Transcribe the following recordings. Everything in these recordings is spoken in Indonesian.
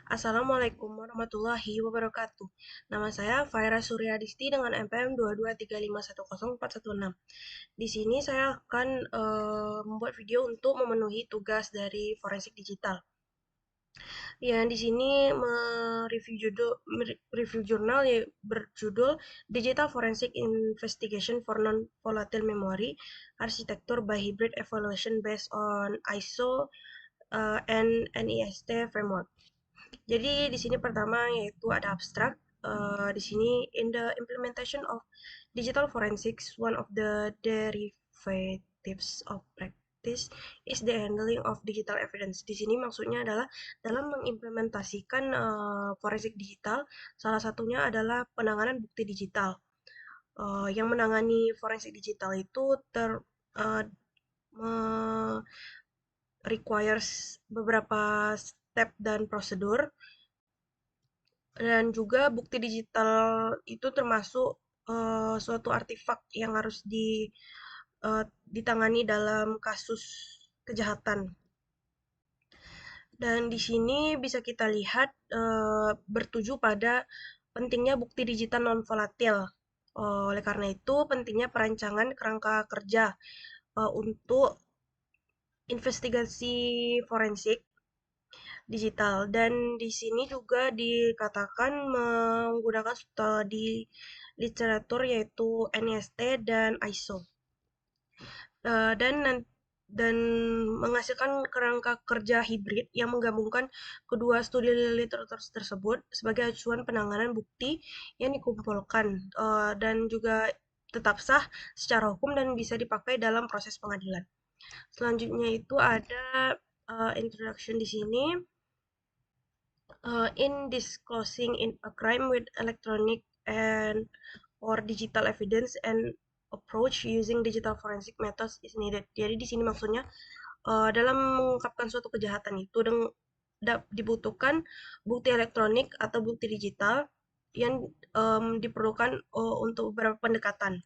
Assalamualaikum warahmatullahi wabarakatuh. Nama saya Faira Suryadisti dengan NPM 223510416. Di sini saya akan membuat video untuk memenuhi tugas dari forensik digital. Yang di sini review jurnal yang berjudul Digital Forensic Investigation for Non-Volatile Memory Architecture by Hybrid Evaluation based on ISO and NIST framework. Jadi di sini pertama yaitu ada abstrak. Di sini in the implementation of digital forensics, one of the derivatives of practice is the handling of digital evidence. Di sini maksudnya adalah dalam mengimplementasikan forensik digital, salah satunya adalah penanganan bukti digital. Yang menangani forensik digital itu uh, requires beberapa step dan prosedur. Dan juga bukti digital itu termasuk suatu artefak yang harus ditangani dalam kasus kejahatan. Dan di sini bisa kita lihat bertuju pada pentingnya bukti digital non volatil. Oleh karena itu, pentingnya perancangan kerangka kerja untuk investigasi forensik digital. Dan di sini juga dikatakan menggunakan studi literatur yaitu NIST dan ISO. Dan menghasilkan kerangka kerja hibrid yang menggabungkan kedua studi literatur tersebut sebagai acuan penanganan bukti yang dikumpulkan dan juga tetap sah secara hukum dan bisa dipakai dalam proses pengadilan. Selanjutnya itu ada introduction di sini. In disclosing in a crime with electronic and or digital evidence and approach using digital forensic methods is needed. Jadi di sini maksudnya dalam mengungkapkan suatu kejahatan itu dibutuhkan bukti elektronik atau bukti digital yang diperlukan untuk beberapa pendekatan.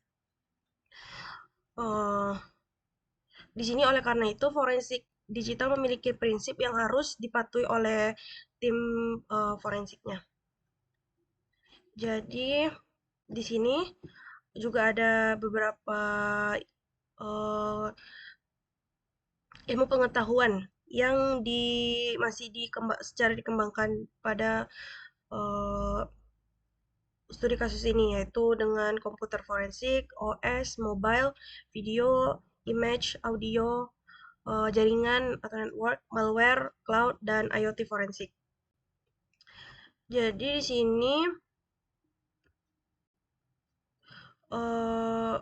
Uh, Di sini oleh karena itu forensik digital memiliki prinsip yang harus dipatuhi oleh tim forensiknya. Jadi di sini juga ada beberapa uh, ilmu pengetahuan yang masih secara dikembangkan pada uh, studi kasus ini, yaitu dengan komputer forensik, OS, mobile, video, image, audio, jaringan atau network, malware, cloud, dan IoT forensik. Jadi di sini uh,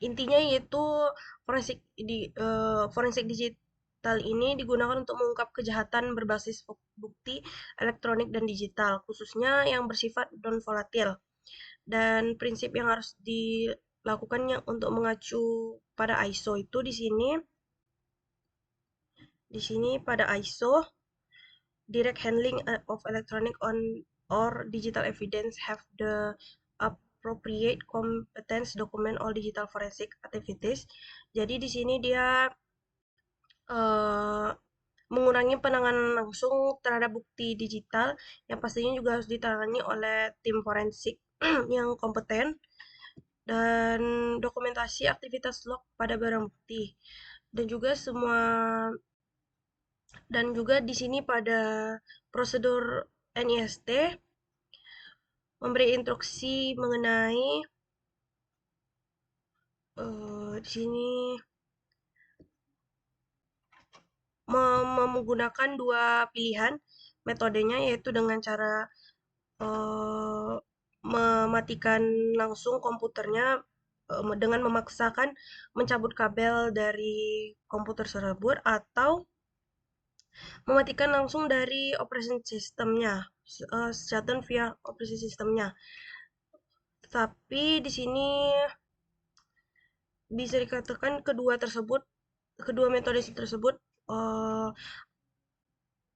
intinya yaitu forensik digital ini digunakan untuk mengungkap kejahatan berbasis bukti elektronik dan digital, khususnya yang bersifat non volatil. Dan prinsip yang harus dilakukannya untuk mengacu pada ISO itu di sini pada ISO, direct handling of electronic or digital evidence have the appropriate competence document all digital forensic activities. Jadi di sini dia uh, mengurangi penanganan langsung terhadap bukti digital yang pastinya juga harus ditangani oleh tim forensik yang kompeten, dan dokumentasi aktivitas log pada barang bukti. Dan juga di sini pada prosedur NIST memberi instruksi mengenai di sini menggunakan dua pilihan metodenya, yaitu dengan cara mematikan langsung komputernya dengan memaksakan mencabut kabel dari komputer tersebut, atau mematikan langsung dari operation sistemnya, shutdown via operation sistemnya. Tapi di sini bisa dikatakan kedua metode tersebut uh,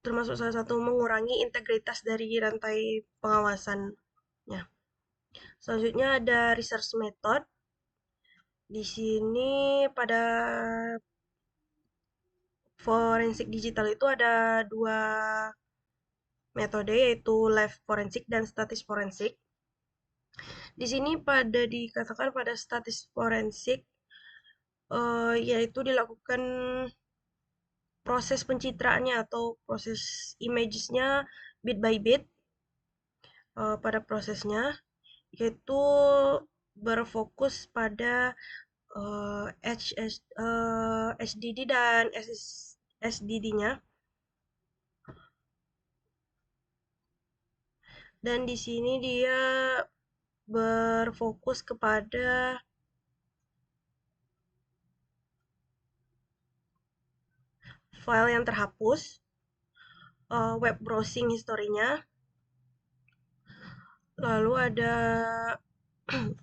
termasuk salah satu mengurangi integritas dari rantai pengawasannya. Selanjutnya ada research method. Di sini pada forensik digital itu ada dua metode, yaitu live forensik dan statis forensik. Di sini pada dikatakan pada statis forensik, yaitu dilakukan proses pencitraannya atau proses imagesnya bit by bit. Pada prosesnya, yaitu berfokus pada HDD dan SSD-nya. Dan di sini dia berfokus kepada file yang terhapus, web browsing historinya, lalu ada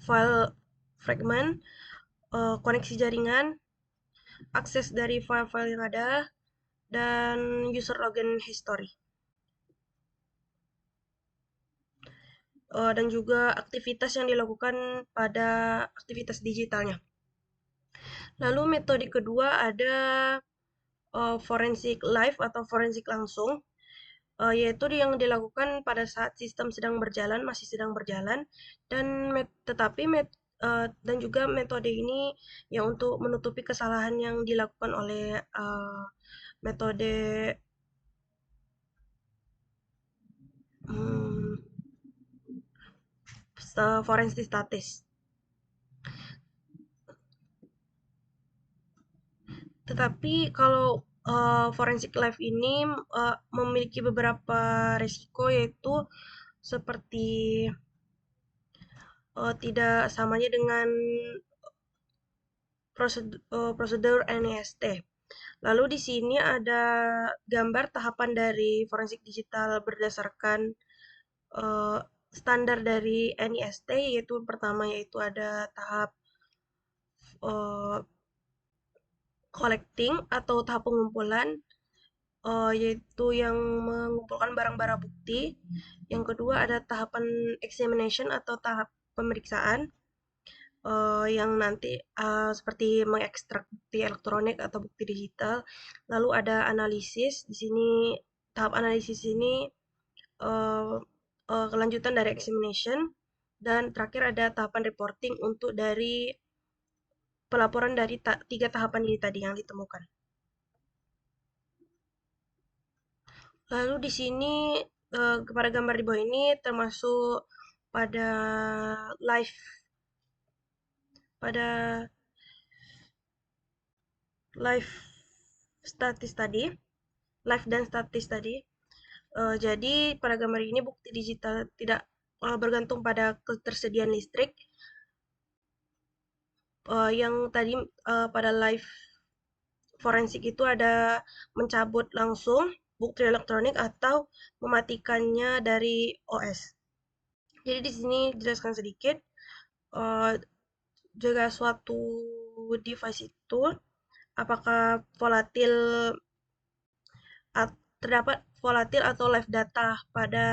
file fragment, koneksi jaringan, akses dari file-file yang ada, dan user login history. Dan juga aktivitas yang dilakukan pada aktivitas digitalnya. Lalu metode kedua ada forensik live atau forensik langsung, yaitu yang dilakukan pada saat sistem sedang berjalan, masih sedang berjalan, dan dan juga metode ini yang untuk menutupi kesalahan yang dilakukan oleh metode hmm, forensik statis. Tetapi kalau forensik live ini memiliki beberapa risiko, yaitu seperti tidak samanya dengan prosedur NIST. Lalu di sini ada gambar tahapan dari forensik digital berdasarkan uh, standar dari NIST, yaitu pertama yaitu ada tahap uh, collecting atau tahap pengumpulan, yaitu yang mengumpulkan barang-barang bukti. Yang kedua ada tahapan examination atau tahap pemeriksaan, yang nanti seperti mengekstrak bukti elektronik atau bukti digital. Lalu ada analisis. Di sini tahap analisis ini uh, kelanjutan dari examination, dan terakhir ada tahapan reporting untuk dari pelaporan dari tiga tahapan ini tadi yang ditemukan. Lalu di sini pada gambar di bawah ini termasuk pada live pada live statis tadi, live dan statis tadi. Jadi pada gambar ini bukti digital tidak bergantung pada ketersediaan listrik. Yang tadi pada live forensik itu ada mencabut langsung bukti elektronik atau mematikannya dari OS. Jadi di sini jelaskan sedikit, uh, jika suatu device itu apakah volatil, terdapat volatil atau live data pada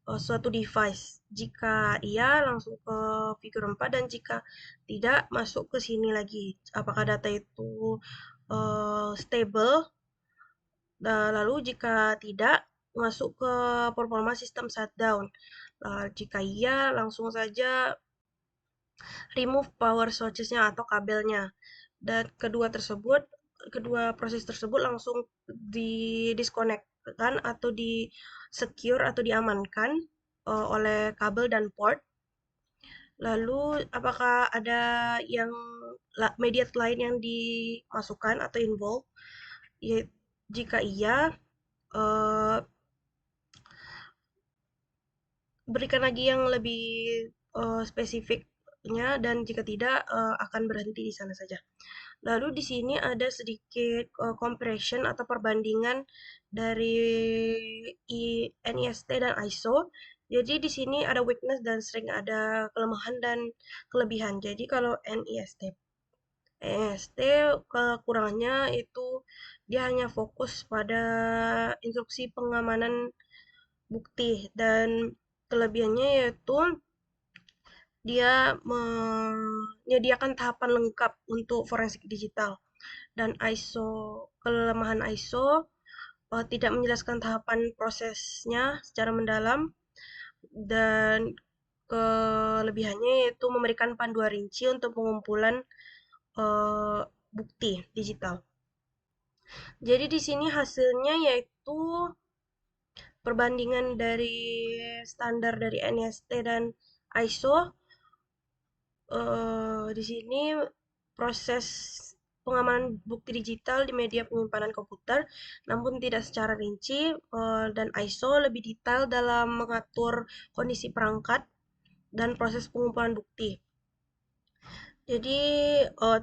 suatu device. Jika iya, langsung ke figur 4, dan jika tidak, masuk ke sini lagi. Apakah data itu stable, lalu jika tidak, masuk ke performa sistem shutdown. Jika iya, langsung saja remove power sources-nya atau kabelnya. Dan kedua proses tersebut langsung di disconnect-kan atau di secure atau diamankan oleh kabel dan port. Lalu apakah ada yang mediat lain yang dimasukkan atau involve? Ya, jika iya, eh, berikan lagi yang lebih spesifiknya, dan jika tidak, akan berhenti di sana saja. Lalu di sini ada sedikit comparison atau perbandingan dari NIST dan ISO. Jadi di sini ada weakness dan sering ada kelemahan dan kelebihan. Jadi kalau NIST kekurangannya itu dia hanya fokus pada instruksi pengamanan bukti, dan kelebihannya yaitu dia menyediakan tahapan lengkap untuk forensik digital. Dan ISO kelemahan ISO, tidak menjelaskan tahapan prosesnya secara mendalam, dan kelebihannya yaitu memberikan panduan rinci untuk pengumpulan eh, bukti digital. Jadi di sini hasilnya yaitu perbandingan dari standar dari NIST dan ISO. Di sini proses pengamanan bukti digital di media penyimpanan komputer, namun tidak secara rinci, dan ISO lebih detail dalam mengatur kondisi perangkat dan proses pengumpulan bukti. Jadi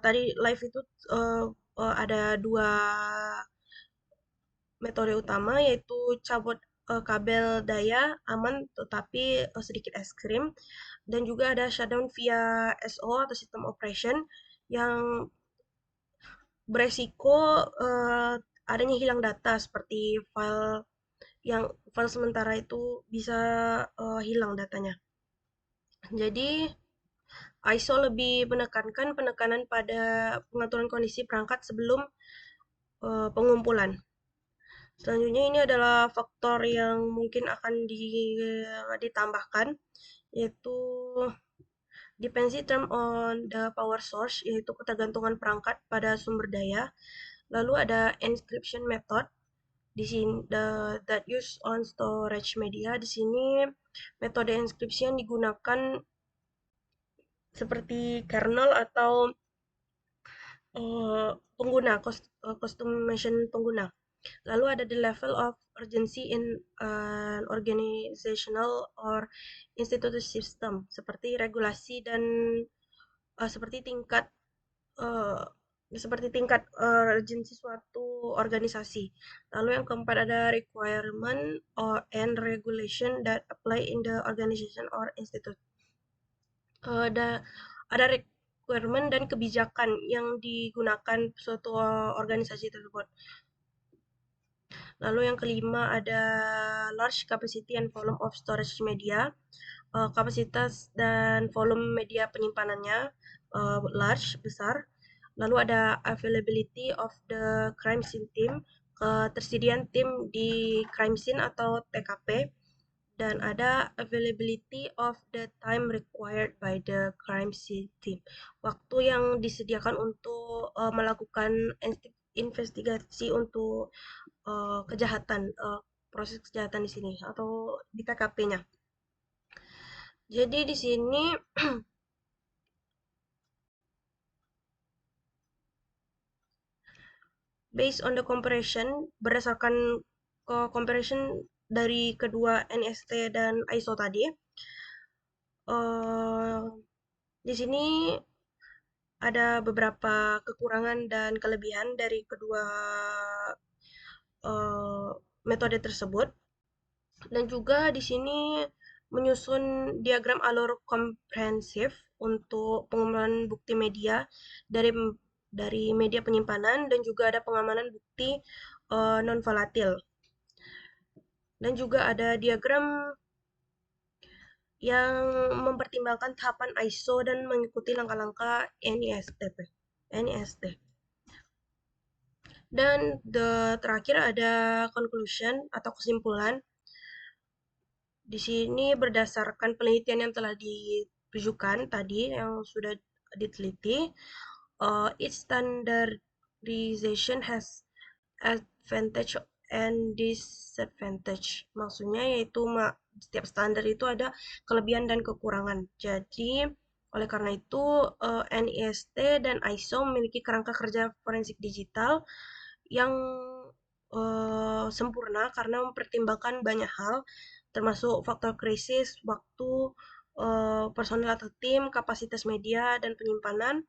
tadi live itu ada dua metode utama, yaitu cabut kabel daya aman tetapi sedikit ekstrim, dan juga ada shutdown via SO atau system operation yang beresiko adanya hilang data seperti file sementara itu bisa hilang datanya. Jadi ISO lebih menekankan penekanan pada pengaturan kondisi perangkat sebelum pengumpulan. Selanjutnya ini adalah faktor yang mungkin akan ditambahkan, yaitu dependency term on the power source, yaitu ketergantungan perangkat pada sumber daya. Lalu ada encryption method di sini that use on storage media. Di sini metode enkripsi yang digunakan seperti kernel atau pengguna, customization pengguna. Lalu ada the level of urgency in an organizational or institutional system, seperti regulasi dan seperti tingkat uh, urgensi suatu organisasi. Lalu yang keempat ada requirement or and regulation that apply in the organization or institute. Ada requirement dan kebijakan yang digunakan suatu organisasi tersebut. Lalu yang kelima ada large capacity and volume of storage media. Kapasitas dan volume media penyimpanannya large, besar. Lalu ada availability of the crime scene team, ketersediaan tim di crime scene atau TKP, dan ada availability of the time required by the crime scene team, waktu yang disediakan untuk melakukan investigasi untuk kejahatan, proses kejahatan di sini atau di TKP-nya. Jadi di sini based on the comparison, berdasarkan comparison dari kedua NIST dan ISO tadi, di sini ada beberapa kekurangan dan kelebihan dari kedua metode tersebut, dan juga di sini menyusun diagram alur komprehensif untuk pengumpulan bukti media dari media penyimpanan, dan juga ada pengamanan bukti non volatil, dan juga ada diagram yang mempertimbangkan tahapan ISO dan mengikuti langkah-langkah NIST. Dan terakhir ada conclusion atau kesimpulan. Di sini berdasarkan penelitian yang telah ditujukan tadi, yang sudah diteliti, each standardization has advantage and disadvantage. Maksudnya yaitu setiap standar itu ada kelebihan dan kekurangan. Jadi oleh karena itu NIST dan ISO memiliki kerangka kerja forensik digital yang sempurna karena mempertimbangkan banyak hal, termasuk faktor krisis, waktu, personel atau tim, kapasitas media dan penyimpanan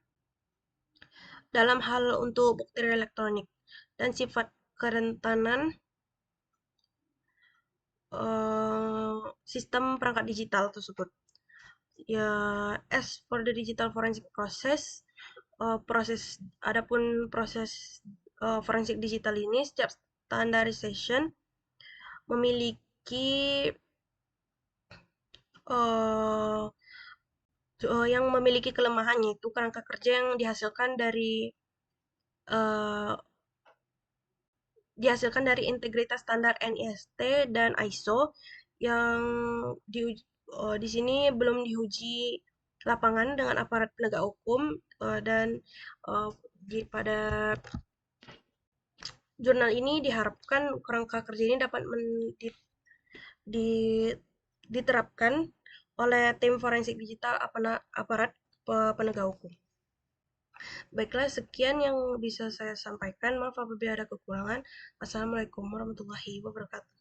dalam hal untuk bukti elektronik, dan sifat kerentanan sistem perangkat digital tersebut. Ya, as for the digital forensic process, adapun proses forensik digital ini, setiap standardization memiliki yang memiliki kelemahannya, itu kerangka kerja yang dihasilkan dari dihasilkan dari integritas standar NIST dan ISO yang di sini belum diuji lapangan dengan aparat penegak hukum, dan pada jurnal ini diharapkan kerangka kerja ini dapat di- diterapkan oleh tim forensik digital aparat penegak hukum. Baiklah, sekian yang bisa saya sampaikan. Maaf apabila ada kekurangan. Wassalamualaikum warahmatullahi wabarakatuh.